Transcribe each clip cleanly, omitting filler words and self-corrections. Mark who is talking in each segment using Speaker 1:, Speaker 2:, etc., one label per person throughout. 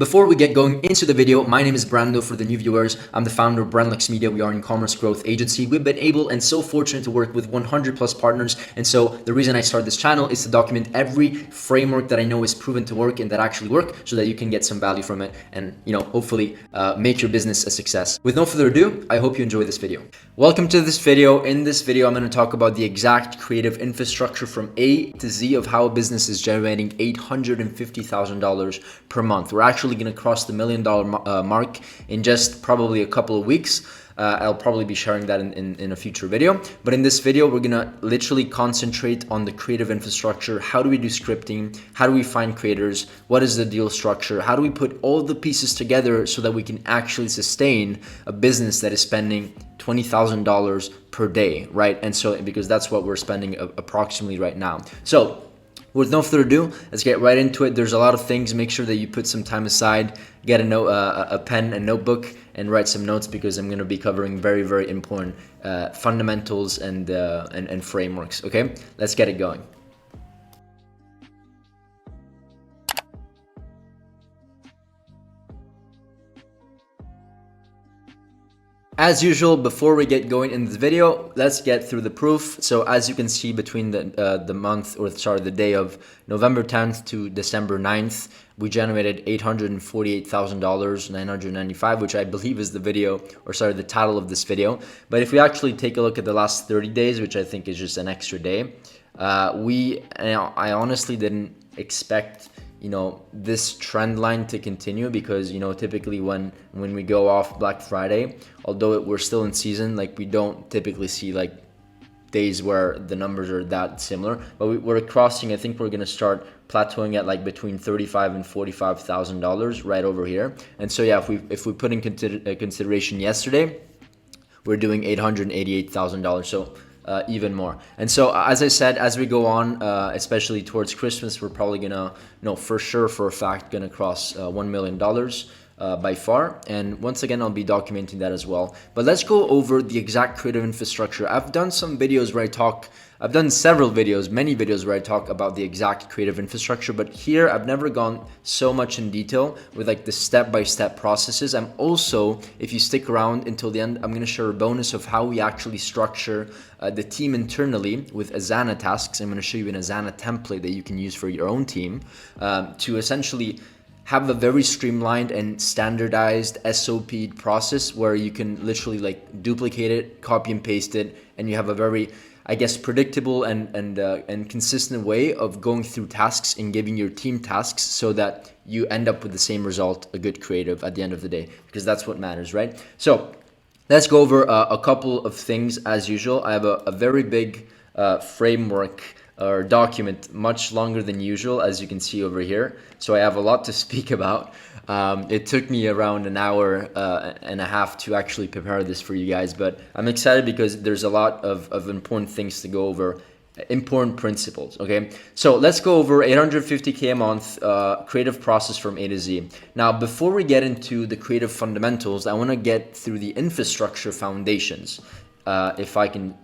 Speaker 1: Before we get going into the video, my name is Brando for the new viewers. I'm the founder of Brandlux Media. We are an e-commerce growth agency. We've been able and so fortunate to work with 100 plus partners. And so the reason I started this channel is to document every framework that I know is proven to work and that actually work so that you can get some value from it and, hopefully make your business a success. With no further ado, I hope you enjoy this video. Welcome to this video. In this video, I'm going to talk about the exact creative infrastructure from A to Z of how a business is generating $850,000 per month. We're actually going to cross the $1 million mark in just probably a couple of weeks. I'll probably be sharing that in a future video. But in this video, we're going to literally concentrate on the creative infrastructure. How do we do scripting? How do we find creators? What is the deal structure? How do we put all the pieces together so that we can actually sustain a business that is spending $20,000 per day, right? And so, because that's what we're spending approximately right now. So, with no further ado, let's get right into it. There's a lot of things. Make sure that you put some time aside, get a pen and notebook, and write some notes because I'm going to be covering very, very important fundamentals and frameworks. Okay, let's get it going. As usual, before we get going in this video, let's get through the proof. So as you can see, between the day of November 10th to December 9th, we generated $848,995, which I believe is the title of this video. But if we actually take a look at the last 30 days, which I think is just an extra day, I honestly didn't expect this trend line to continue because typically when we go off Black Friday, although we're still in season, like we don't typically see like days where the numbers are that similar, but we're crossing. I think we're gonna start plateauing at like between $35,000 and $45,000 right over here. And so yeah, if we put in consideration yesterday, we're doing $888,000. So even more. And so as I said, as we go on, especially towards Christmas, we're probably gonna, for sure, for a fact, gonna cross $1 million by far. And once again, I'll be documenting that as well. But let's go over the exact creative infrastructure. I've done several videos, many videos where I talk about the exact creative infrastructure, but here I've never gone so much in detail with like the step-by-step processes. I'm also, if you stick around until the end, I'm going to share a bonus of how we actually structure the team internally with Asana tasks. I'm going to show you an Asana template that you can use for your own team to essentially have a very streamlined and standardized SOP process where you can literally like duplicate it, copy and paste it, and you have a very, I guess, predictable and consistent way of going through tasks and giving your team tasks so that you end up with the same result, a good creative at the end of the day, because that's what matters, right? So let's go over a couple of things as usual. I have a very big framework or document, much longer than usual, as you can see over here. So I have a lot to speak about. It took me around an hour and a half to actually prepare this for you guys, but I'm excited because there's a lot of important things to go over, important principles, okay? So let's go over 850K a month, creative process from A to Z. Now, before we get into the creative fundamentals, I wanna get through the infrastructure foundations. If I can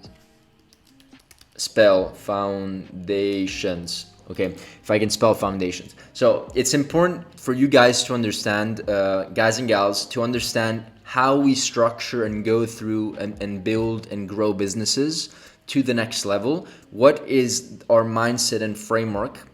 Speaker 1: spell foundations. Okay, if I can spell foundations. So it's important for you guys to understand, guys and gals, to understand how we structure and go through and build and grow businesses to the next level. What is our mindset and framework?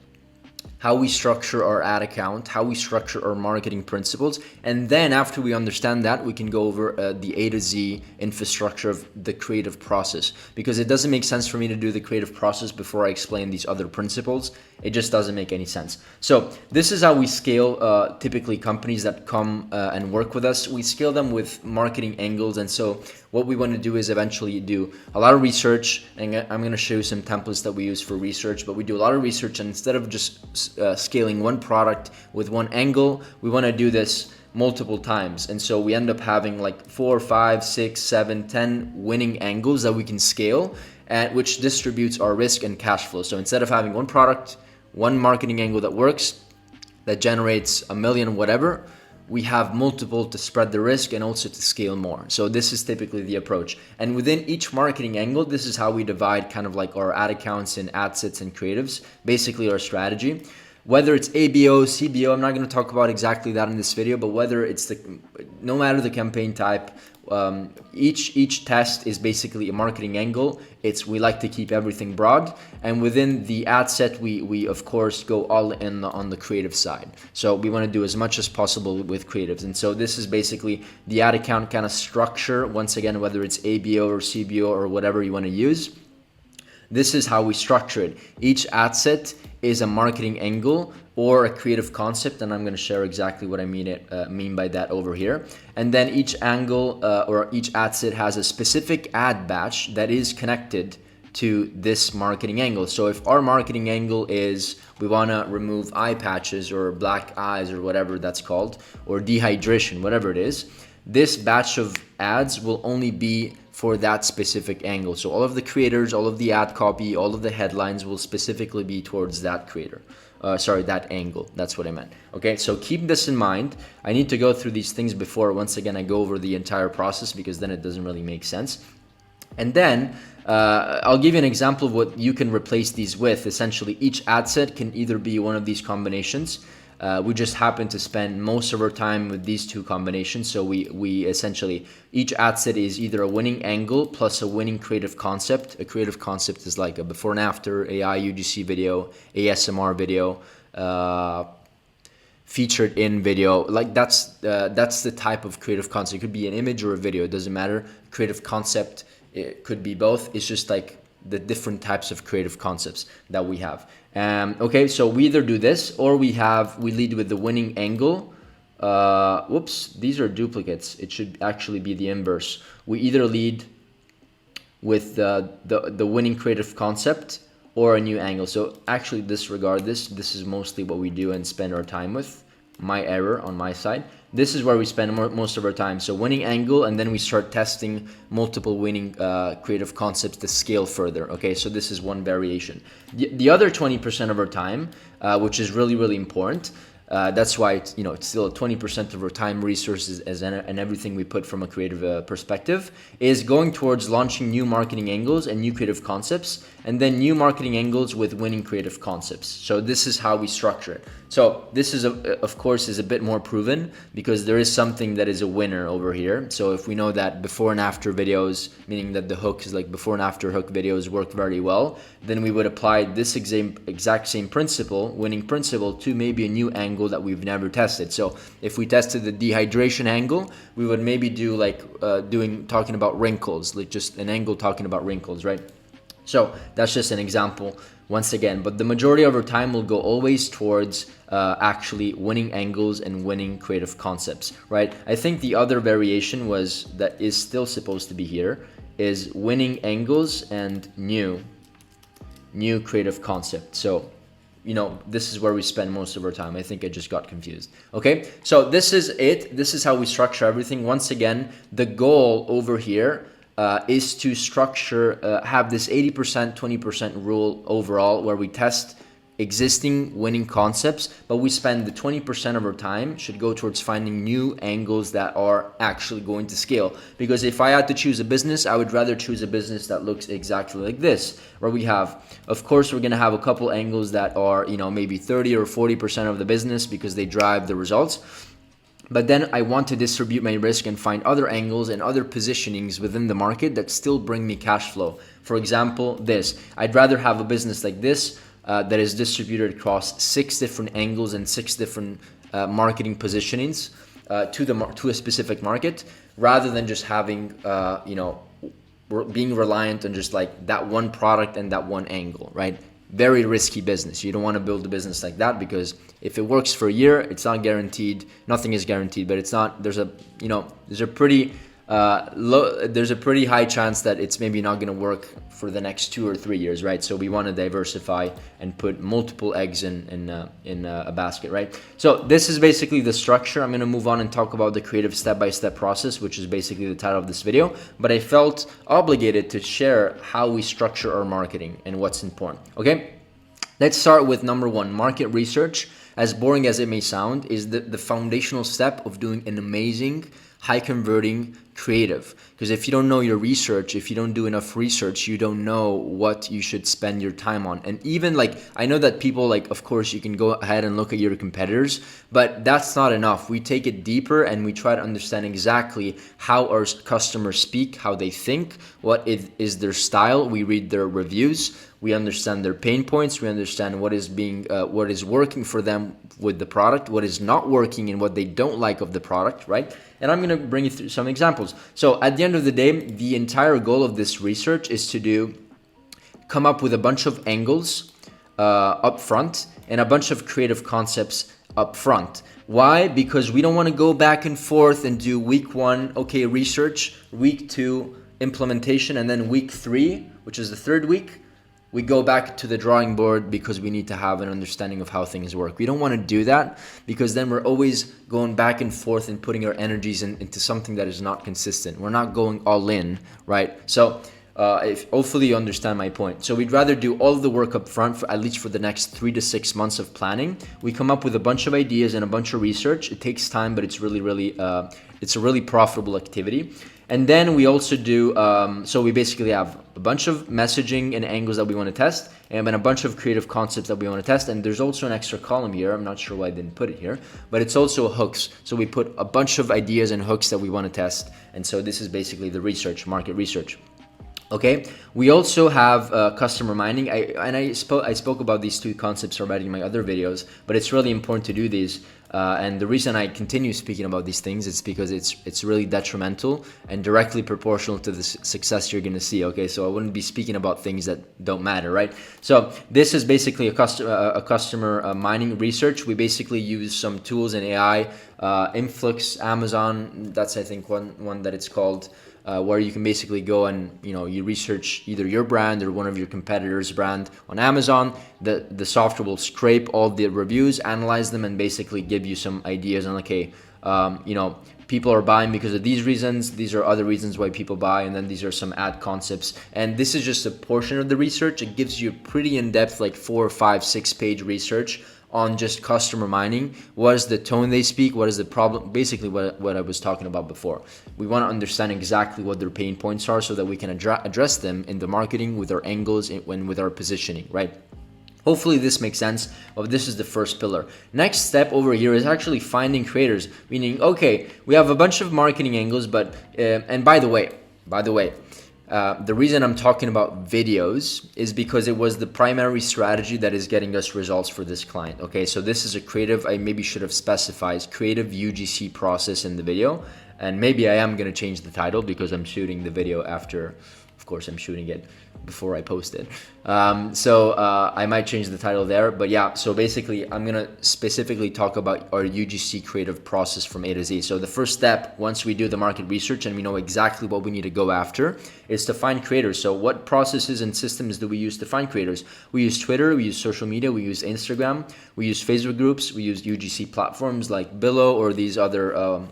Speaker 1: How we structure our ad account, how we structure our marketing principles. And then after we understand that, we can go over the A to Z infrastructure of the creative process, because it doesn't make sense for me to do the creative process before I explain these other principles. It just doesn't make any sense. So this is how we scale typically companies that come and work with us. We scale them with marketing angles. And so what we want to do is eventually do a lot of research, and I'm going to show you some templates that we use for research, but we do a lot of research, and instead of just scaling one product with one angle, we want to do this multiple times. And so we end up having like 4, 5, 6, 7, 10 winning angles that we can scale, and which distributes our risk and cash flow. So instead of having one product, one marketing angle that works, that generates $1 million, whatever, we have multiple to spread the risk and also to scale more. So this is typically the approach. And within each marketing angle, this is how we divide kind of like our ad accounts and ad sets and creatives, basically our strategy. Whether it's ABO, CBO, I'm not going to talk about exactly that in this video, but whether it's no matter the campaign type, each test is basically a marketing angle. We like to keep everything broad, and within the ad set, we of course go all in on the creative side. So we want to do as much as possible with creatives, and so this is basically the ad account kind of structure. Once again, whether it's ABO or CBO or whatever you want to use, this is how we structure it. Each ad set is a marketing angle or a creative concept, and I'm going to share exactly what I mean by that over here. And then each angle or each ad set has a specific ad batch that is connected to this marketing angle. So if our marketing angle is we want to remove eye patches or black eyes or whatever that's called, or dehydration, whatever it is, this batch of ads will only be for that specific angle. So all of the creators, all of the ad copy, all of the headlines will specifically be towards that that angle. That's what I meant. Okay, so keep this in mind. I need to go through these things before, once again, I go over the entire process, because then it doesn't really make sense. And then I'll give you an example of what you can replace these with. Essentially, each ad set can either be one of these combinations. We just happen to spend most of our time with these two combinations. So we essentially, each ad set is either a winning angle plus a winning creative concept. A creative concept is like a before and after, AI UGC video, ASMR video, featured in video. Like that's the type of creative concept. It could be an image or a video, it doesn't matter. Creative concept, it could be both. It's just like the different types of creative concepts that we have. Okay, so we either do this or we lead with the winning angle. Whoops, these are duplicates. It should actually be the inverse. We either lead with the winning creative concept or a new angle. So actually disregard this. This is mostly what we do and spend our time with. My error on my side. This is where we spend most of our time. So winning angle, and then we start testing multiple winning creative concepts to scale further. Okay, so this is one variation. The other 20% of our time, which is really, really important, that's why it's still 20% of our time, resources, and everything we put from a creative perspective, is going towards launching new marketing angles and new creative concepts, and then new marketing angles with winning creative concepts. So this is how we structure it. So this is, of course, is a bit more proven, because there is something that is a winner over here. So if we know that before and after videos, meaning that the hook is like before and after hook videos work very well, then we would apply this exact same principle, winning principle, to maybe a new angle that we've never tested. So if we tested the dehydration angle, we would maybe do like talking about wrinkles, like just an angle talking about wrinkles, right? So that's just an example once again, but the majority of our time will go always towards actually winning angles and winning creative concepts, right? I think the other variation that is still supposed to be here is winning angles and new creative concept. So this is where we spend most of our time. I think I just got confused. Okay, so this is it. This is how we structure everything. Once again, the goal over here is to have this 80% 20% rule overall, where we test existing winning concepts, but we spend the 20% of our time should go towards finding new angles that are actually going to scale. Because if I had to choose a business, I would rather choose a business that looks exactly like this, where we have, of course, we're going to have a couple angles that are maybe 30 or 40% of the business, because they drive the results. But then I want to distribute my risk and find other angles and other positionings within the market that still bring me cash flow. For example, I'd rather have a business like this that is distributed across 6 different angles and 6 different marketing positionings to a specific market, rather than just having being reliant on just like that one product and that one angle, right? Very risky business. You don't want to build a business like that, because if it works for a year, it's not guaranteed. Nothing is guaranteed, but it's not. There's a pretty high chance that it's maybe not going to work for the next 2 or 3 years, right? So we want to diversify and put multiple eggs in a basket, right? So this is basically the structure. I'm going to move on and talk about the creative step-by-step process, which is basically the title of this video. But I felt obligated to share how we structure our marketing and what's important. Okay, let's start with number 1. Market research, as boring as it may sound, is the foundational step of doing an amazing, high converting creative. Because if you don't know your research, if you don't do enough research, you don't know what you should spend your time on. And even like, I know that people like, of course you can go ahead and look at your competitors, but that's not enough. We take it deeper and we try to understand exactly how our customers speak, how they think, what is their style. We read their reviews, we understand their pain points, we understand what is working for them with the product, what is not working and what they don't like of the product, right? And I'm going to bring you through some examples. So at the end of the day, the entire goal of this research is to come up with a bunch of angles up front and a bunch of creative concepts up front. Why? Because we don't want to go back and forth and do week 1, okay, research, week 2, implementation, and then week 3, which is the third week, we go back to the drawing board because we need to have an understanding of how things work. We don't want to do that because then we're always going back and forth and putting our energies into something that is not consistent. We're not going all in, right? So if hopefully you understand my point. So we'd rather do all of the work up front, for at least for the next 3 to 6 months of planning. We come up with a bunch of ideas and a bunch of research. It takes time, but it's really it's a really profitable activity. And then we also do, so we basically have a bunch of messaging and angles that we want to test, and then a bunch of creative concepts that we want to test. And there's also an extra column here. I'm not sure why I didn't put it here, but it's also hooks. So we put a bunch of ideas and hooks that we want to test. And so this is basically the research, market research. Okay, we also have customer mining. I spoke about these two concepts already in my other videos, but it's really important to do these. And the reason I continue speaking about these things is because it's really detrimental and directly proportional to the success you're going to see. Okay, so I wouldn't be speaking about things that don't matter, right? So this is basically a customer mining research. We basically use some tools in AI, Influx, Amazon. That's I think one that it's called. Where you can basically go and you research either your brand or one of your competitors' brand on Amazon. The software will scrape all the reviews, analyze them, and basically give you some ideas on okay, people are buying because of these reasons. These are other reasons why people buy, and then these are some ad concepts. And this is just a portion of the research. It gives you pretty in-depth, like 4, 5, 6 page research on just customer mining. What is the tone they speak? What is the problem? Basically what I was talking about before. We want to understand exactly what their pain points are so that we can address them in the marketing with our angles and with our positioning, right? Hopefully this makes sense. But this is the first pillar. Next step over here is actually finding creators, meaning, okay, we have a bunch of marketing angles, but, and by the way, the reason I'm talking about videos is because it was the primary strategy that is getting us results for this client. Okay, so this is a creative, I maybe should have specified creative UGC process in the video. And maybe I am going to change the title because I'm shooting the video after, of course, I'm shooting it before I post it. So I might change the title there. But yeah, so basically I'm going to specifically talk about our UGC creative process from A to Z. So the first step, once we do the market research and we know exactly what we need to go after, is to find creators. So what processes and systems do we use to find creators? We use Twitter, we use social media, we use Instagram, we use Facebook groups, we use UGC platforms like Billo or these other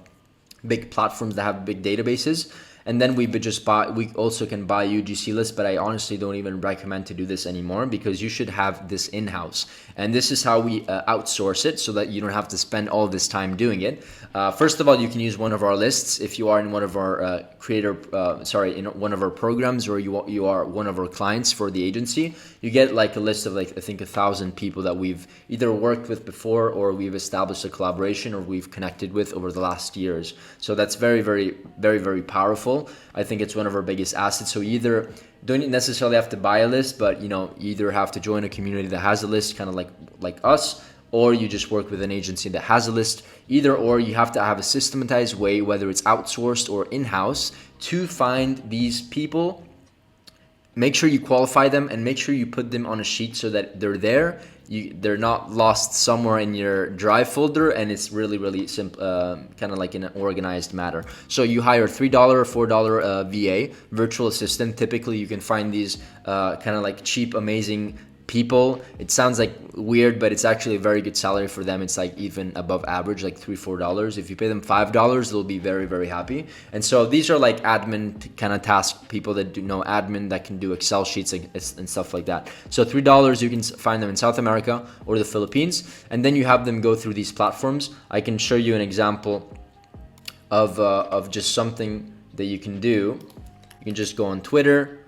Speaker 1: big platforms that have big databases. And then we also can buy UGC lists, but I honestly don't even recommend to do this anymore because you should have this in-house. And this is how we outsource it so that you don't have to spend all this time doing it. First of all, you can use one of our lists if you are in one of our in one of our programs, or you are one of our clients for the agency. You get like a list of I think 1,000 people that we've either worked with before or we've established a collaboration or we've connected with over the last years. So that's very, very, very, very powerful. I think it's one of our biggest assets. So either don't necessarily have to buy a list, but you either have to join a community that has a list, kind of like us, or you just work with an agency that has a list. Either or, you have to have a systematized way, whether it's outsourced or in-house, to find these people. Make sure you qualify them and make sure you put them on a sheet so that they're there. They're not lost somewhere in your drive folder, and it's really, really simple, kind of like in an organized manner. So you hire $3 or $4 VA, virtual assistant. Typically, you can find these kind of like cheap, amazing people. It sounds like weird, but it's actually a very good salary for them. It's like even above average, like $3-4. If you pay them $5, they'll be very, very happy. And so these are like admin kind of task people that do know admin, that can do Excel sheets and stuff like that. So $3, you can find them in South America or the Philippines, and then you have them go through these platforms. I can show you an example of just something that you can do, you can just go on Twitter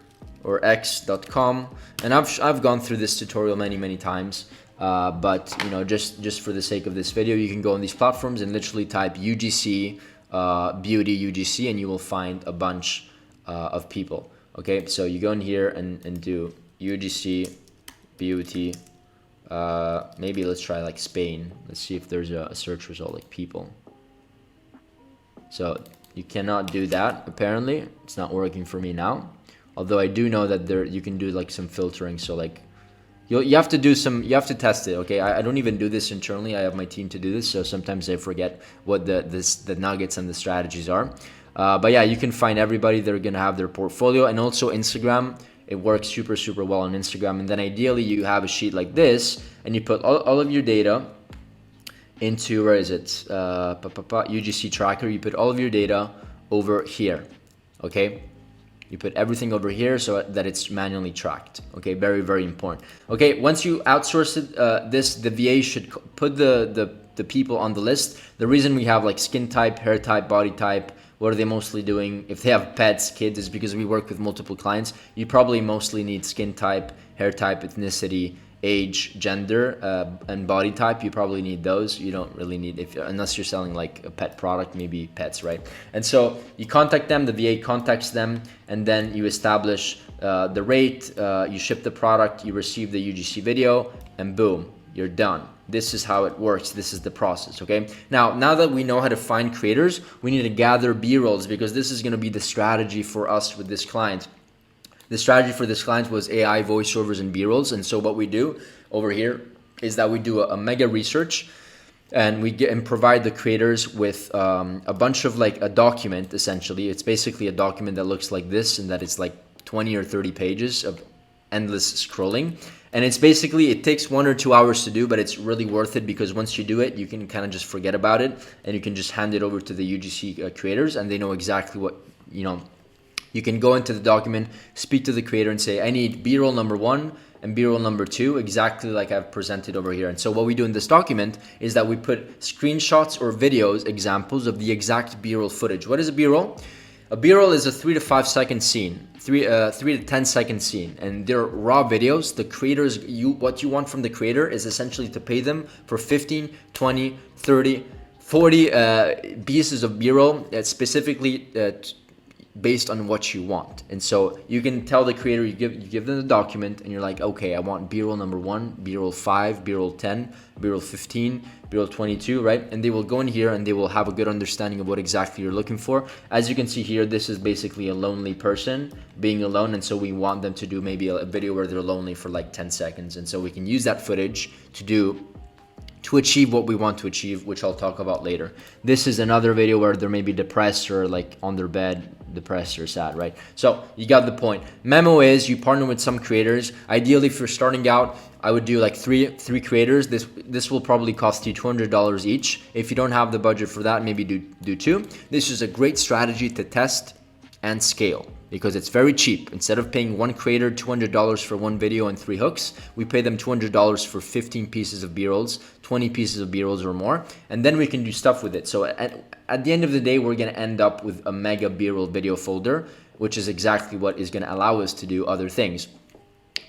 Speaker 1: or x.com, and I've gone through this tutorial many times, but you know, just for the sake of this video, you can go on these platforms and literally type UGC beauty UGC, and you will find a bunch of people. Okay, so you go in here and do UGC beauty, maybe let's try like Spain. Let's see if there's a search result like people. So you cannot do that, apparently. It's not working for me now. Although I do know that there you can do like some filtering. So like you have to do some, you have to test it. Okay, I don't even do this internally. I have my team to do this, so sometimes I forget what the nuggets and the strategies are. But yeah, you can find everybody. They're gonna have their portfolio, and also Instagram. It works super well on Instagram. And then ideally you have a sheet like this, and you put all of your data into, where is it? UGC tracker. You put all of your data over here. Okay. You put everything over here so that it's manually tracked. Okay, very important. Okay, once you outsource it, the VA should put the people on the list. The reason we have like skin type, hair type, body type, what are they mostly doing? If they have pets, kids, is because we work with multiple clients. You probably mostly need skin type, hair type, ethnicity, age, gender, and body type. You probably need those. You don't really need, unless you're selling like a pet product, maybe pets, right? And so you contact them, the VA contacts them, and then you establish the rate, you ship the product, you receive the UGC video, and boom, you're done. This is how it works. This is the process, okay? Now that we know how to find creators, we need to gather B-rolls, because this is gonna be the strategy for us with this client. The strategy for this client was AI voiceovers and B-rolls. And so what we do over here is that we do a mega research, and we get and provide the creators with a bunch of like a document. Essentially, it's basically a document that looks like this, and that it's like 20 or 30 pages of endless scrolling. And it's basically, it takes 1 or 2 hours to do, but it's really worth it, because once you do it, you can kind of just forget about it, and you can just hand it over to the UGC creators, and they know exactly what, you know. You can go into the document, speak to the creator and say, I need B-roll number 1 and B-roll number 2, exactly like I've presented over here. And so what we do in this document is that we put screenshots or videos, examples of the exact B-roll footage. What is a B-roll? A B-roll is a 3 to 5 second scene, 3 to 10 second scene, and they're raw videos. The creators, what you want from the creator is essentially to pay them for 15, 20, 30, 40 pieces of B-roll, specifically based on what you want. And so you can tell the creator, you give them the document, and you're like, okay, I want B-roll number 1, B-roll 5, B-roll 10, B-roll 15, B-roll 22, right? And they will go in here and they will have a good understanding of what exactly you're looking for. As you can see here, this is basically a lonely person being alone, and so we want them to do maybe a video where they're lonely for like 10 seconds. And so we can use that footage to achieve what we want to achieve, which I'll talk about later. This is another video where they're maybe depressed or like on their bed, depressed or sad, right? So you got the point. Memo is you partner with some creators. Ideally, if you're starting out, I would do like three creators. This will probably cost you $200 each. If you don't have the budget for that, maybe do 2. This is a great strategy to test and scale, because it's very cheap. Instead of paying one creator $200 for one video and 3 hooks, we pay them $200 for 15 pieces of B-rolls, 20 pieces of B-rolls or more, and then we can do stuff with it. So at the end of the day, we're gonna end up with a mega B-roll video folder, which is exactly what is gonna allow us to do other things,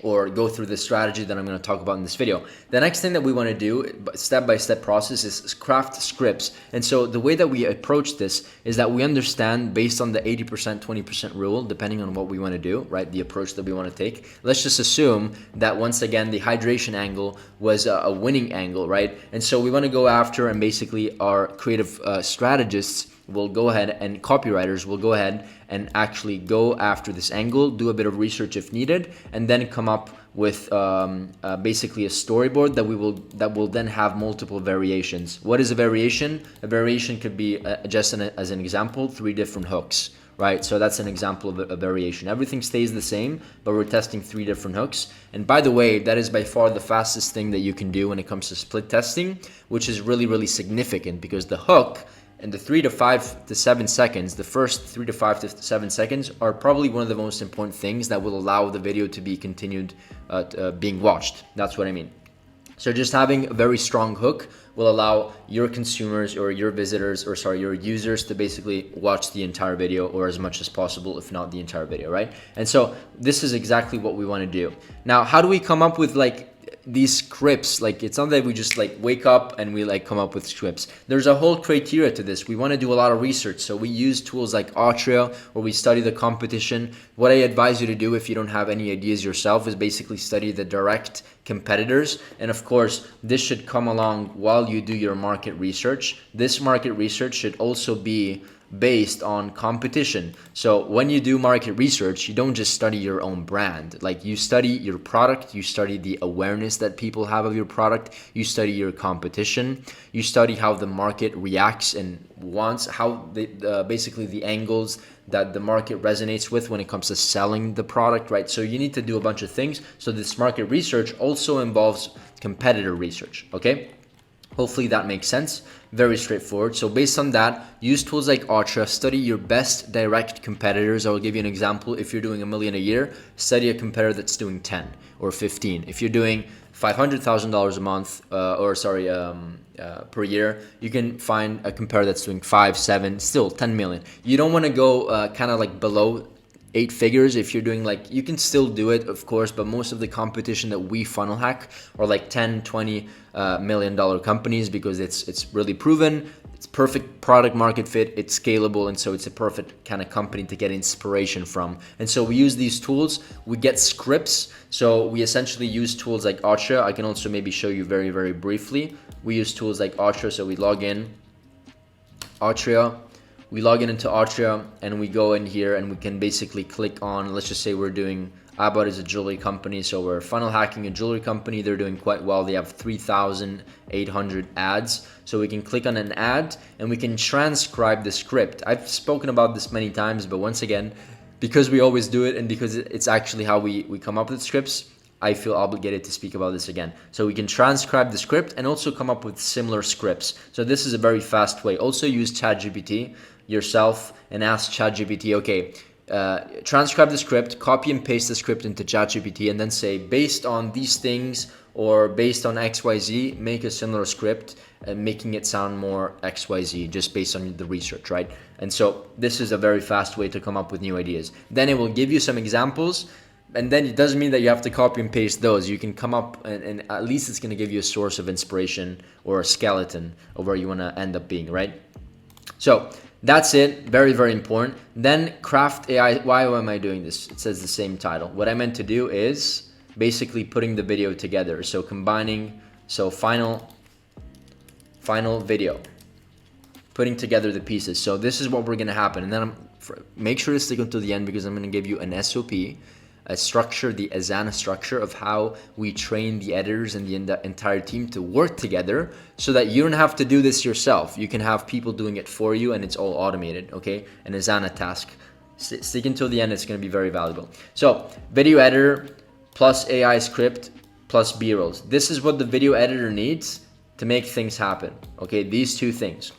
Speaker 1: or go through the strategy that I'm going to talk about in this video. The next thing that we want to do, step-by-step process, is craft scripts. And so the way that we approach this is that we understand, based on the 80%, 20% rule, depending on what we want to do, right? The approach that we want to take. Let's just assume that once again, the hydration angle was a winning angle, right? And so we want to go after, and basically our creative strategists will go ahead, and copywriters will go ahead and actually go after this angle, do a bit of research if needed, and then come up with basically a storyboard that will then have multiple variations. What is a variation? A variation could be, just as an example, 3 different hooks, right? So that's an example of a variation. Everything stays the same, but we're testing 3 different hooks. And by the way, that is by far the fastest thing that you can do when it comes to split testing, which is really, really significant, because the hook and the 3 to 5 to 7 seconds, the first 3 to 5 to 7 seconds, are probably one of the most important things that will allow the video to be continued being watched. That's what I mean. So just having a very strong hook will allow your consumers or your visitors, or sorry, your users to basically watch the entire video, or as much as possible, if not the entire video, right? And so this is exactly what we want to do. Now, how do we come up with like these scripts? Like, it's not that we just like wake up and we like come up with scripts. There's a whole criteria to this. We want to do a lot of research. So we use tools like Atria, or we study the competition. What I advise you to do if you don't have any ideas yourself is basically study the direct competitors. And of course, this should come along while you do your market research. This market research should also be based on competition. So when you do market research, you don't just study your own brand. Like, you study your product, you study the awareness that people have of your product, you study your competition, you study how the market reacts and wants, how basically the angles that the market resonates with when it comes to selling the product, right? So you need to do a bunch of things. So this market research also involves competitor research, okay? Hopefully that makes sense. Very straightforward. So based on that, use tools like Atria, study your best direct competitors. I will give you an example. If you're doing $1 million a year, study a competitor that's doing 10 or 15. If you're doing $500,000 a month, per year, you can find a competitor that's doing 5, 7, still 10 million. You don't want to go kind of like below 8 figures. If you're doing like, you can still do it, of course, but most of the competition that we funnel hack are like 10, 20 million dollar companies, because it's really proven, it's perfect product market fit, it's scalable, and so it's a perfect kind of company to get inspiration from. And so we use these tools, we get scripts. So we essentially use tools like Atria. I can also maybe show you very, very briefly. We use tools like Atria. So we log in, Atria. We log in into Atria, and we go in here and we can basically click on, let's just say we're doing, Abad is a jewelry company, so we're funnel hacking a jewelry company. They're doing quite well. They have 3,800 ads. So we can click on an ad and we can transcribe the script. I've spoken about this many times, but once again, because we always do it and because it's actually how we come up with scripts, I feel obligated to speak about this again. So we can transcribe the script and also come up with similar scripts. So this is a very fast way. Also use ChatGPT yourself and ask ChatGPT, okay, transcribe the script, copy and paste the script into ChatGPT, and then say, based on these things or based on XYZ, make a similar script, making it sound more XYZ just based on the research, right? And so this is a very fast way to come up with new ideas. Then it will give you some examples, and then it doesn't mean that you have to copy and paste those. You can come up and at least it's going to give you a source of inspiration or a skeleton of where you want to end up being, right? So that's it. Very, very important. Then craft AI. Why am I doing this? It says the same title. What I meant to do is basically putting the video together. So combining, so final video, putting together the pieces. So this is what we're going to happen. And then make sure to stick until the end, because I'm going to give you an SOP, a structure, the Asana structure of how we train the editors and the entire team to work together, so that you don't have to do this yourself. You can have people doing it for you and it's all automated, okay? An Asana task. Stick until the end, it's gonna be very valuable. So video editor plus AI script plus B-rolls. This is what the video editor needs to make things happen, okay? These two things,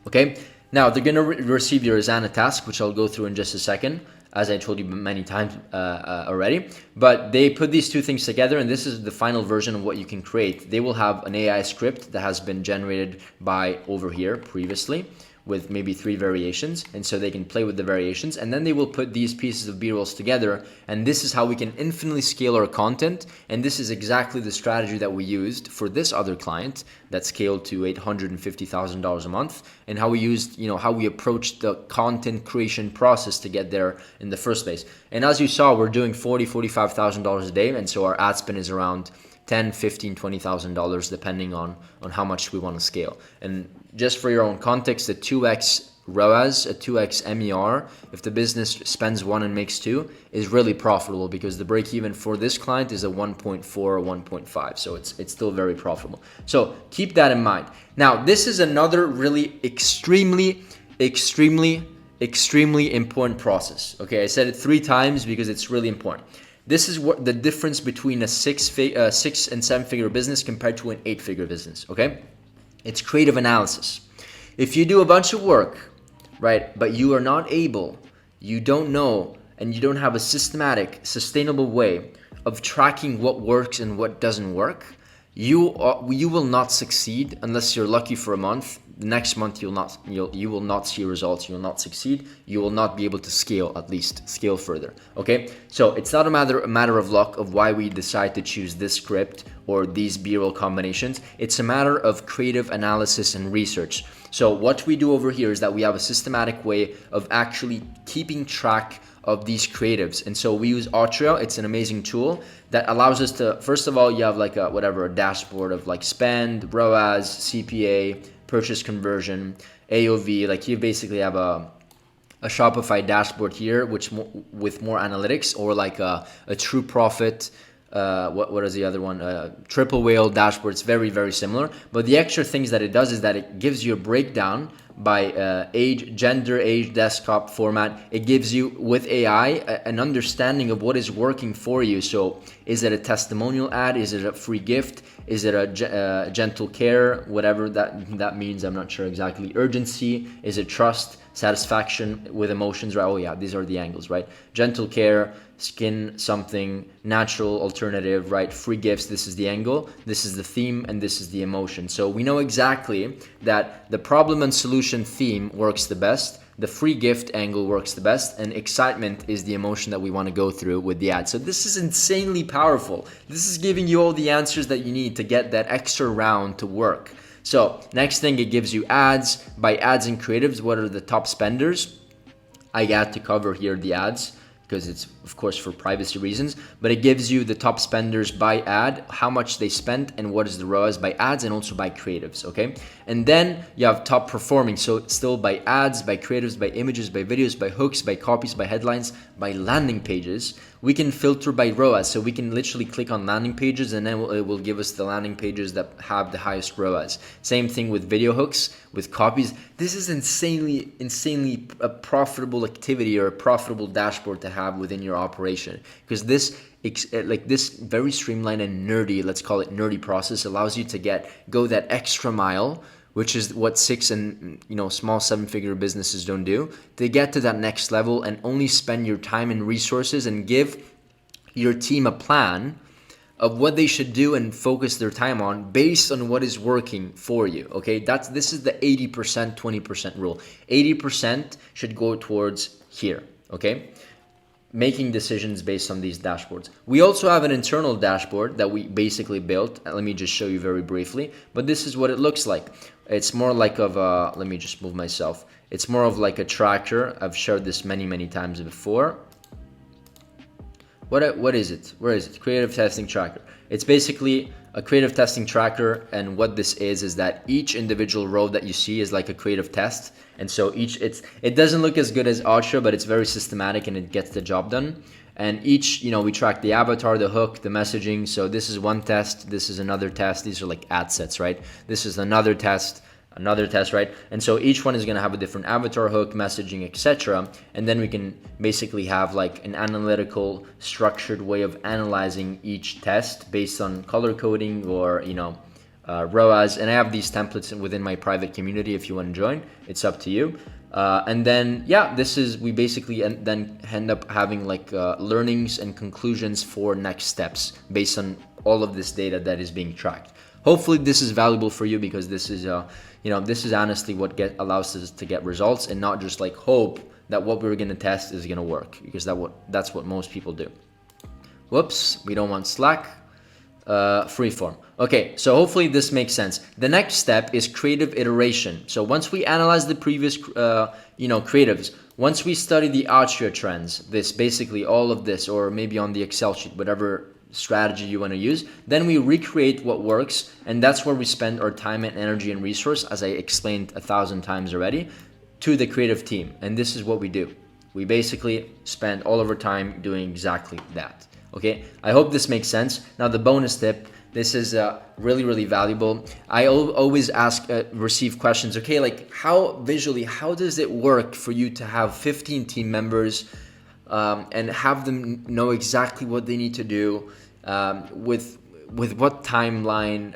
Speaker 1: okay? Now they're gonna receive your Asana task, which I'll go through in just a second, as I told you many times already. But they put these two things together, and this is the final version of what you can create. They will have an AI script that has been generated by over here previously, with maybe 3 variations, and so they can play with the variations, and then they will put these pieces of B-rolls together, and this is how we can infinitely scale our content. And this is exactly the strategy that we used for this other client that scaled to $850,000 a month, and how we used, how we approached the content creation process to get there in the first place. And as you saw, we're doing $45,000 a day, and so our ad spend is around $10,000, $15,000, $20,000 depending on how much we want to scale. And just for your own context, a 2x ROAS, a 2x MER, if the business spends 1 and makes 2, is really profitable, because the break even for this client is a 1.4 or 1.5. So it's still very profitable. So keep that in mind. Now, this is another really extremely important process. Okay, I said it 3 times because it's really important. This is what the difference between a 6 and 7 figure business compared to an 8 figure business, okay? It's creative analysis. If you do a bunch of work, right, but you don't know, and you don't have a systematic, sustainable way of tracking what works and what doesn't work, you will not succeed unless you're lucky for a month. The next month you will not see results. You will not succeed. You will not be able to scale, at least scale further. Okay, so it's not a matter of luck of why we decide to choose this script or these B-roll combinations. It's a matter of creative analysis and research. So what we do over here is that we have a systematic way of actually keeping track of these creatives. And so we use Atria. It's an amazing tool that allows us to, first of all, you have like a dashboard of like spend, ROAS, CPA, purchase conversion, AOV. Like you basically have a Shopify dashboard here, which with more analytics, or like a true profit. What is the other one? Triple whale dashboard. It's very, very similar. But the extra things that it does is that it gives you a breakdown by age, gender, age, desktop format. It gives you, with AI, an understanding of what is working for you. So is it a testimonial ad? Is it a free gift? Is it a gentle care? Whatever that means, I'm not sure exactly. Urgency? Is it trust? Satisfaction with emotions, right? Oh yeah, these are the angles, right? Gentle care, skin something, natural alternative, right? Free gifts, this is the angle, this is the theme, and this is the emotion. So we know exactly that the problem and solution theme works the best, the free gift angle works the best, and excitement is the emotion that we want to go through with the ad. So this is insanely powerful. This is giving you all the answers that you need to get that extra round to work. So next thing, it gives you ads. By ads and creatives, what are the top spenders? I had to cover here the ads because it's of course for privacy reasons, but it gives you the top spenders by ad, how much they spent, and what is the ROAS by ads and also by creatives, okay? And then you have top performing, so it's still by ads, by creatives, by images, by videos, by hooks, by copies, by headlines, by landing pages. We can filter by ROAS, so we can literally click on landing pages and then it will give us the landing pages that have the highest ROAS. Same thing with video hooks, with copies. This is insanely a profitable activity or a profitable dashboard to have within your operation, because this very streamlined and nerdy, let's call it nerdy process, allows you to go that extra mile, which is what 6 and small 7-figure businesses don't do, to get to that next level and only spend your time and resources and give your team a plan of what they should do and focus their time on based on what is working for you. Okay, this is the 80% 20% rule. 80% should go towards here. Okay, making decisions based on these dashboards. We also have an internal dashboard that we basically built. Let me just show you very briefly, but this is what it looks like. It's more like let me just move myself. It's more of like a tracker. I've shared this many times before. What is it? Where is it? Creative testing tracker. It's basically a creative testing tracker, and what this is that each individual row that you see is like a creative test. And so it doesn't look as good as Ultra, but it's very systematic and it gets the job done. And each, we track the avatar, the hook, the messaging. So this is one test, this is another test. These are like ad sets, right? This is another test, right? And so each one is going to have a different avatar, hook, messaging, etc. And then we can basically have like an analytical, structured way of analyzing each test based on color coding or, ROAS. And I have these templates within my private community. If you want to join, it's up to you. And then, we basically then end up having like learnings and conclusions for next steps based on all of this data that is being tracked. Hopefully this is valuable for you, because this is this is honestly what allows us to get results, and not just like hope that what we're going to test is going to work, because that's what most people do. Whoops, we don't want Slack. Freeform. Okay, so hopefully this makes sense. The next step is creative iteration. So once we analyze the previous creatives, once we study the Atria trends, this basically all of this, or maybe on the Excel sheet, whatever strategy you want to use, then we recreate what works, and that's where we spend our time and energy and resource, as I explained 1,000 times already, to the creative team. And this is what we do. We basically spend all of our time doing exactly that. Okay, I hope this makes sense. Now the bonus tip, this is really valuable. I always receive questions, okay, like how does it work for you to have 15 team members and have them know exactly what they need to do, with what timeline,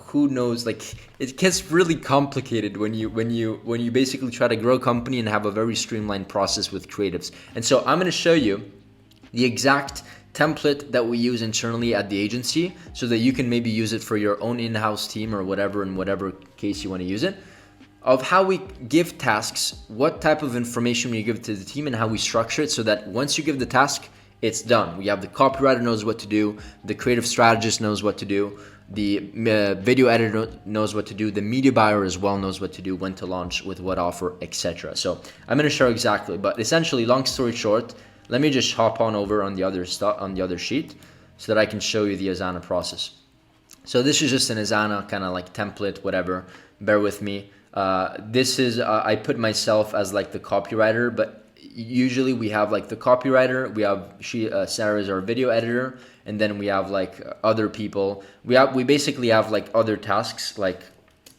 Speaker 1: who knows, like it gets really complicated when you basically try to grow a company and have a very streamlined process with creatives. And so I'm going to show you the exact template that we use internally at the agency so that you can maybe use it for your own in-house team or whatever, in whatever case you want to use it, of how we give tasks, what type of information we give to the team, and how we structure it so that once you give the task, it's done. We have the copywriter knows what to do, the creative strategist knows what to do, the video editor knows what to do, the media buyer as well knows what to do, when to launch, with what offer, etc. So I'm going to show exactly, but essentially, long story short, let me just hop on over on the other sheet so that I can show you the Asana process. So this is just an Asana kind of like template, whatever. Bear with me. This is I put myself as like the copywriter, but usually we have like the copywriter, we have Sarah is our video editor, and then we have like other people. We basically have like other tasks like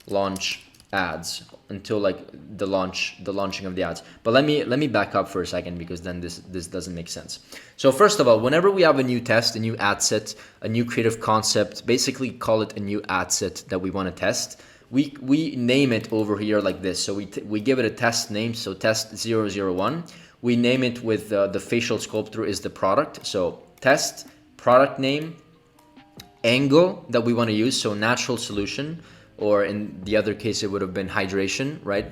Speaker 1: launch ads until like the launching of the ads. But let me back up for a second, because then this doesn't make sense. So first of all, whenever we have a new test, a new ad set, a new creative concept, basically call it a new ad set that we want to test, we name it over here like this. So we give it a test name, so test 001. We name it with the facial sculptor is the product. So test, product name, angle that we want to use, so natural solution, or in the other case it would have been hydration, right?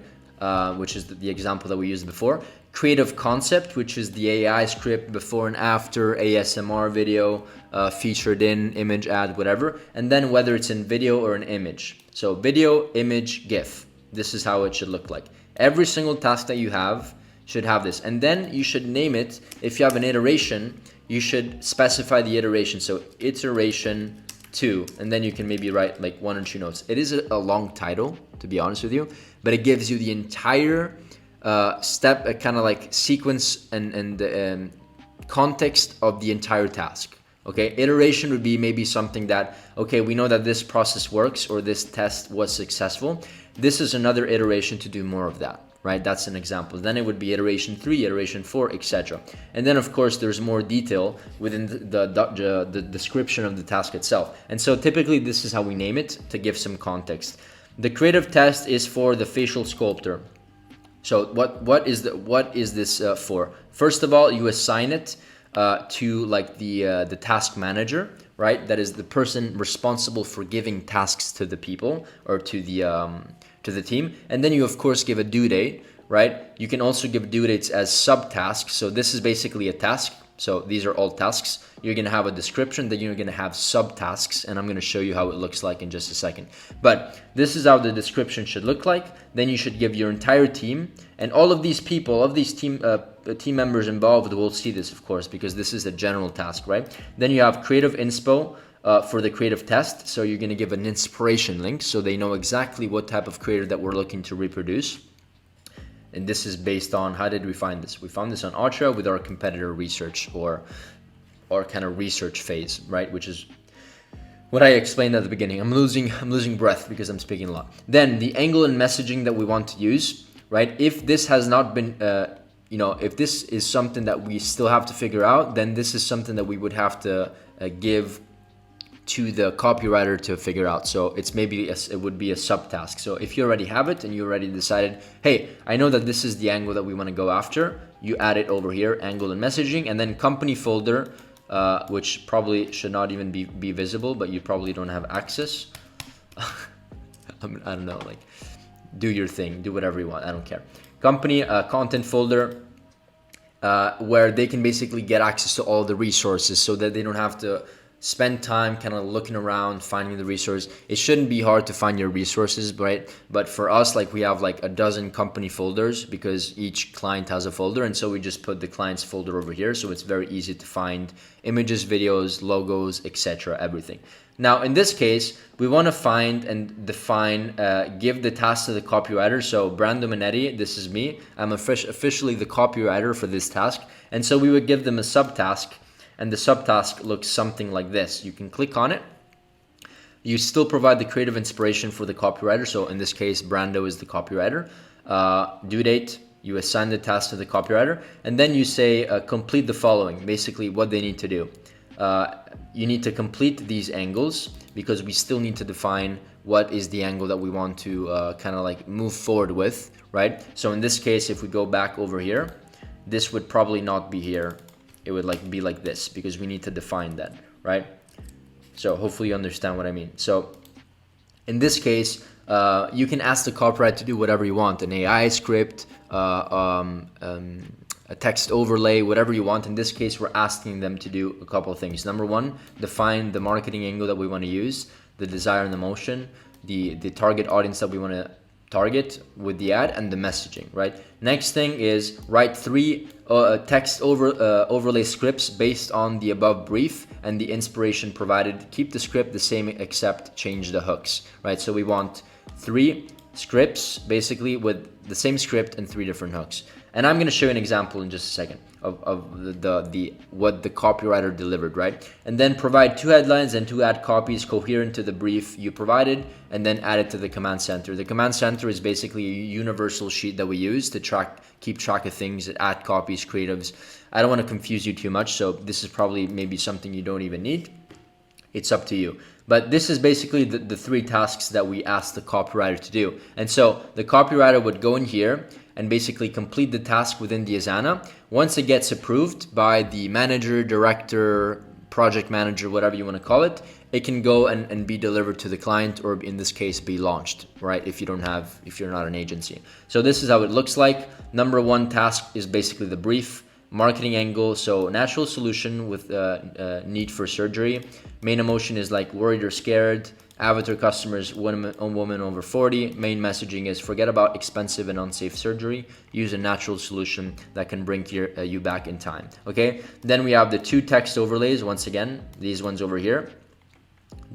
Speaker 1: Which is the example that we used before. Creative concept, which is the AI script, before and after, ASMR video, featured in, image ad, whatever. And then whether it's in video or an image. So video, image, GIF. This is how it should look like. Every single task that you have should have this. And then you should name it. If you have an iteration, you should specify the iteration. So iteration 2, and then you can maybe write like 1 or 2 notes. It is a long title, to be honest with you, but it gives you the entire step, kind of like sequence and context of the entire task. Okay, iteration would be maybe something that, okay, we know that this process works, or this test was successful. This is another iteration to do more of that, right? That's an example. Then it would be iteration 3, iteration 4, etc. And then of course there's more detail within the description of the task itself. And so typically this is how we name it, to give some context. The creative test is for the facial sculptor. So what is this for? First of all, you assign it to like the task manager, right? That is the person responsible for giving tasks to the people, or to the team. And then you of course give a due date, right? You can also give due dates as subtasks. So this is basically a task. So these are all tasks. You're going to have a description, then you're going to have subtasks, and I'm going to show you how it looks like in just a second. But this is how the description should look like. Then you should give your entire team, and all of these people, all of these team members involved will see this, of course, because this is a general task, right? Then you have creative inspo for the creative test. So you're going to give an inspiration link so they know exactly what type of creator that we're looking to reproduce. And this is based on, how did we find this? We found this on Ultra with our competitor research, or kind of research phase, right? Which is what I explained at the beginning. I'm losing breath because I'm speaking a lot. Then the angle and messaging that we want to use, right? If this has not been, if this is something that we still have to figure out, then this is something that we would have to give to the copywriter to figure out. So it's maybe it would be a subtask. So if you already have it and you already decided, hey, I know that this is the angle that we want to go after, you add it over here, angle and messaging, and then company folder, which probably should not even be visible, but you probably don't have access. I don't know, like, do your thing, do whatever you want, I don't care. Company content folder, where they can basically get access to all the resources, so that they don't have to spend time kind of looking around, finding the resource. It shouldn't be hard to find your resources, right? But for us, like, we have like a dozen company folders because each client has a folder. And so we just put the client's folder over here. So it's very easy to find images, videos, logos, etc., everything. Now, in this case, we want to find and define, give the task to the copywriter. So Brando Minetti, this is me. I'm officially the copywriter for this task. And so we would give them a subtask. And the subtask looks something like this. You can click on it. You still provide the creative inspiration for the copywriter. So in this case, Brando is the copywriter. Due date, you assign the task to the copywriter. And then you say, complete the following, basically what they need to do. You need to complete these angles, because we still need to define what is the angle that we want to kind of like move forward with, right? So in this case, if we go back over here, this would probably not be here. it would like be like this, because we need to define that, right? So hopefully you understand what I mean. So in this case, you can ask the copyright to do whatever you want, an AI script, a text overlay, whatever you want. In this case, we're asking them to do a couple of things. Number one, define the marketing angle that we want to use, the desire and the motion, the target audience that we want to target with the ad, and the messaging, right? Next thing is write 3 text overlay scripts based on the above brief and the inspiration provided. Keep the script the same except change the hooks, right? So we want 3 scripts basically with the same script and 3 different hooks. And I'm going to show you an example in just a second of the what the copywriter delivered, right? And then provide 2 headlines and 2 ad copies coherent to the brief you provided, and then add it to the command center. The command center is basically a universal sheet that we use to keep track of things, ad copies, creatives. I don't want to confuse you too much, so this is probably maybe something you don't even need. It's up to you. But this is basically the 3 tasks that we asked the copywriter to do. And so the copywriter would go in here and basically complete the task within the Asana. Once it gets approved by the manager, director, project manager, whatever you want to call it, it can go and be delivered to the client, or in this case be launched, right? If you're not an agency. So this is how it looks like. Number 1 task is basically the brief. Marketing angle, so natural solution with need for surgery. Main emotion is like worried or scared. Avatar customers, woman over 40. Main messaging is forget about expensive and unsafe surgery. Use a natural solution that can bring you back in time. Okay. Then we have the 2 text overlays. Once again, these ones over here.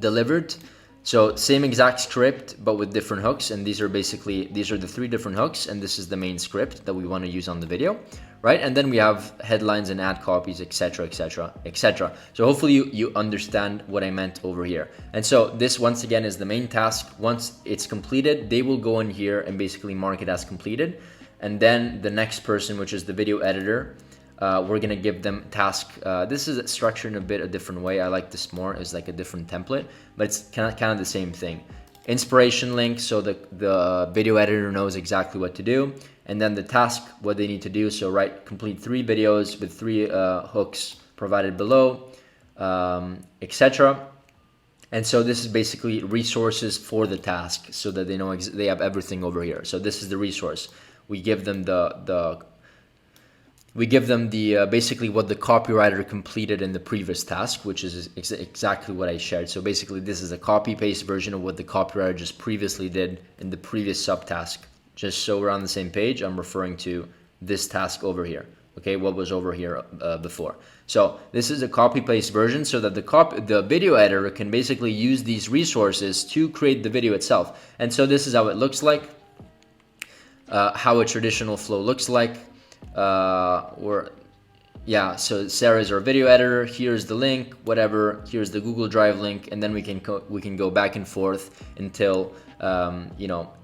Speaker 1: Delivered. So same exact script, but with different hooks. And these are the 3 different hooks. And this is the main script that we want to use on the video, right? And then we have headlines and ad copies, etc., etc., etc. So hopefully you understand what I meant over here. And so this, once again, is the main task. Once it's completed, they will go in here and basically mark it as completed. And then the next person, which is the video editor, we're gonna give them task. This is structured in a different way. I like this more as like a different template, but it's kind of the same thing. Inspiration link, so the video editor knows exactly what to do. And then the task, what they need to do. So complete 3 videos with 3 hooks provided below, etc. And so this is basically resources for the task, so that they know they have everything over here. So this is the resource. We give them basically what the copywriter completed in the previous task, which is exactly what I shared. So basically this is a copy paste version of what the copywriter just previously did in the previous subtask. Just so we're on the same page, I'm referring to this task over here. Okay, what was over here before. So this is a copy paste version, so that the video editor can basically use these resources to create the video itself. And so this is how it looks like, how a traditional flow looks like. So Sarah is our video editor. Here's the link, whatever. Here's the Google Drive link, and then we can go back and forth until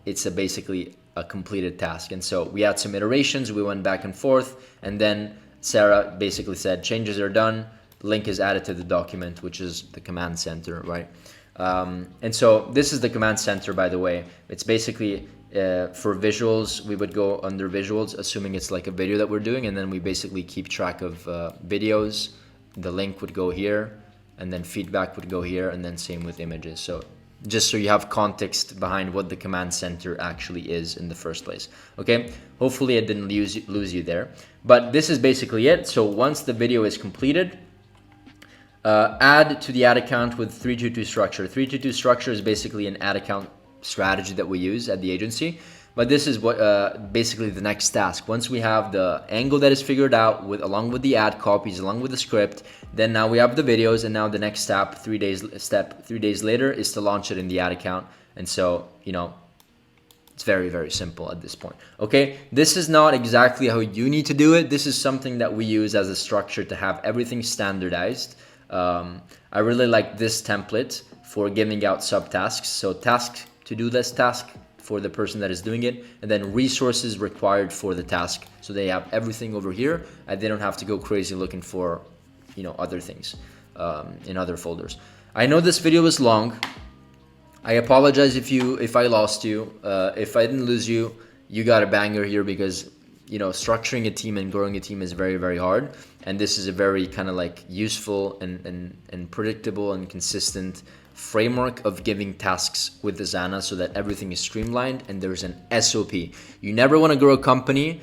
Speaker 1: it's basically a completed task. And so we had some iterations. We went back and forth, and then Sarah basically said changes are done. Link is added to the document, which is the command center, right? And so this is the command center, by the way. It's basically for visuals, we would go under visuals, assuming it's like a video that we're doing, and then we basically keep track of videos. The link would go here, and then feedback would go here, and then same with images. So just so you have context behind what the command center actually is in the first place. Okay, hopefully I didn't lose you there, but this is basically it. So once the video is completed, add to the ad account with 322 structure. 322 structure is basically an ad account strategy that we use at the agency, but this is what basically the next task. Once we have the angle that is figured out along with the ad copies, along with the script, then now we have the videos, and now the next step 3 days later is to launch it in the ad account. And so it's very, very simple at this point. Okay, this is not exactly how you need to do it. This is something that we use as a structure to have everything standardized. I really like this template for giving out subtasks. So task, to-do list task for the person that is doing it, and then resources required for the task. So they have everything over here, and they don't have to go crazy looking for, other things in other folders. I know this video was long. I apologize if I lost you. If I didn't lose you, you got a banger here, because structuring a team and growing a team is very, very hard. And this is a very kind of like useful and predictable and consistent framework of giving tasks with Asana so that everything is streamlined and there's an SOP. You never want to grow a company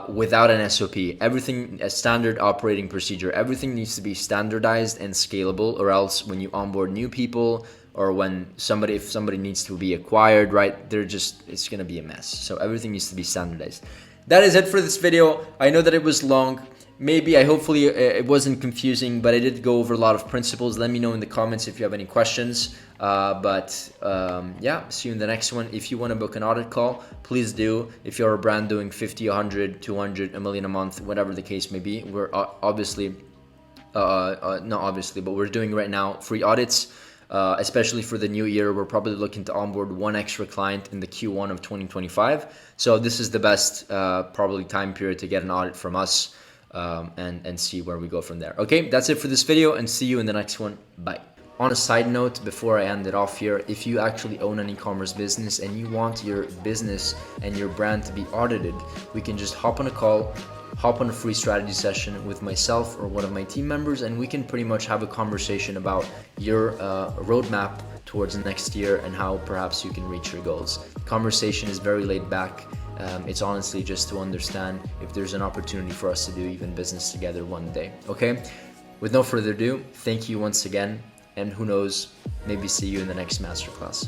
Speaker 1: without an SOP. Everything, a standard operating procedure, everything needs to be standardized and scalable, or else when you onboard new people or when if somebody needs to be acquired, right, it's going to be a mess. So everything needs to be standardized. That is it for this video. I know that it was long. Hopefully it wasn't confusing, but I did go over a lot of principles. Let me know in the comments if you have any questions. Yeah, see you in the next one. If you want to book an audit call, please do. If you're a brand doing 50, 100, 200, a million a month, whatever the case may be, we're obviously, not obviously, but we're doing right now free audits. Especially for the new year, we're probably looking to onboard one extra client in the Q1 of 2025. So this is the best probably time period to get an audit from us, and see where we go from there. Okay, that's it for this video, and see you in the next one. Bye. On a side note, before I end it off here, if you actually own an e-commerce business and you want your business and your brand to be audited, we can just hop on a call, hop on a free strategy session with myself or one of my team members, and we can pretty much have a conversation about your roadmap towards next year and how perhaps you can reach your goals. The conversation is very laid back. It's honestly just to understand if there's an opportunity for us to do even business together one day. Okay, with no further ado, thank you once again, and who knows, maybe see you in the next masterclass.